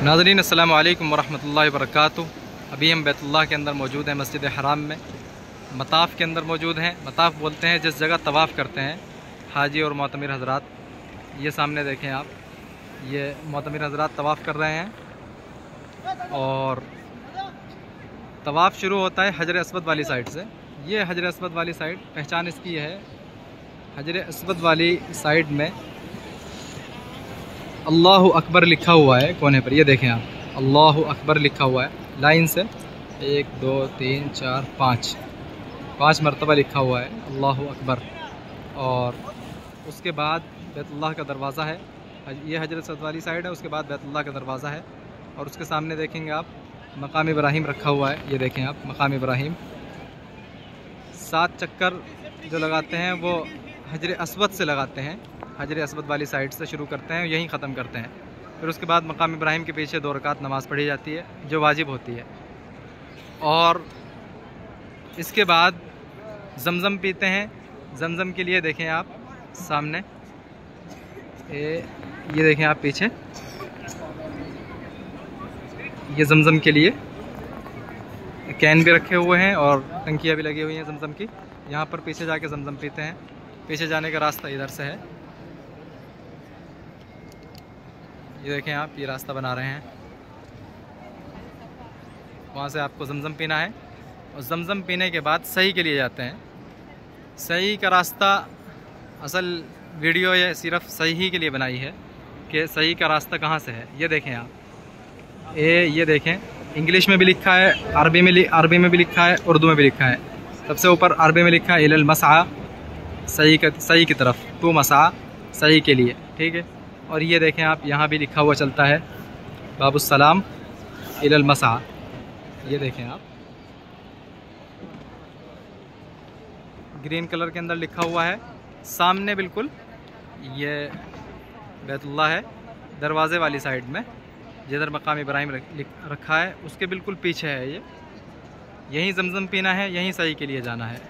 नाज़रीन अस्सलामु अलैकुम वरहमतुल्लाहि वबरकातुहू। अभी हम बैतुल्लाह के अंदर मौजूद हैं, मस्जिद हराम में मताफ़ के अंदर मौजूद हैं। मताफ़ बोलते हैं जिस जगह तवाफ़ करते हैं हाजी और मोतमिर हज़रात। ये सामने देखें आप, ये मोतमिर हज़रात तवाफ़ कर रहे हैं और तवाफ़ शुरू होता है हजर अस्वद वाली साइड से। ये हजर अस्वद वाली साइड, पहचान इसकी है, हजर अस्वद वाली साइड में अल्लाहु अकबर लिखा हुआ है कोने पर। ये देखें आप, अल्लाहु अकबर लिखा हुआ है लाइन से 1 2 3 4 5 मरतबा लिखा हुआ है अल्लाहु अकबर। और उसके बाद बैतुल्लाह का दरवाज़ा है, ये हजरत अस्वद वाली साइड है। उसके बाद बैतुल्लाह का दरवाज़ा है और उसके सामने देखेंगे आप मकाम इब्राहिम रखा हुआ है। ये देखें आप, मकाम इब्राहिम। 7 चक्कर जो लगाते हैं वो हजर अस्वद से लगाते हैं, हजर अस्वद वाली साइड से शुरू करते हैं, यहीं ख़त्म करते हैं। फिर उसके बाद मकाम इब्राहिम के पीछे 2 रकात नमाज़ पढ़ी जाती है जो वाजिब होती है। और इसके बाद जमज़म पीते हैं। जमज़म के लिए देखें आप सामने, ये देखें आप पीछे, ये जमज़म के लिए कैन भी रखे हुए हैं और टंकियाँ भी लगी हुई हैं जमज़म की। यहाँ पर पीछे जाके जमज़म पीते हैं। पीछे जाने का रास्ता इधर से है, ये देखें आप, ये रास्ता बना रहे हैं। वहाँ से आपको जमज़म पीना है और जमज़म पीने के बाद सही के लिए जाते हैं। सही का रास्ता, असल वीडियो ये सिर्फ सही के लिए बनाई है कि सही का रास्ता कहाँ से है। ये देखें आप, ये देखें, इंग्लिश में भी लिखा है, अरबी में भी लिखा है, उर्दू में भी लिखा है। सबसे ऊपर अरबी में लिखा है इलल मसा, सही की तरफ, तो मसा सही के लिए, ठीक है। और ये देखें आप, यहाँ भी लिखा हुआ चलता है बाबुस्सलाम इलल मसा। ये देखें आप, ग्रीन कलर के अंदर लिखा हुआ है। सामने बिल्कुल ये बैतुल्लाह है, दरवाज़े वाली साइड में जिधर मकाम इब्राहिम रखा है उसके बिल्कुल पीछे है ये। यहीं जमज़म पीना है, यहीं सही के लिए जाना है।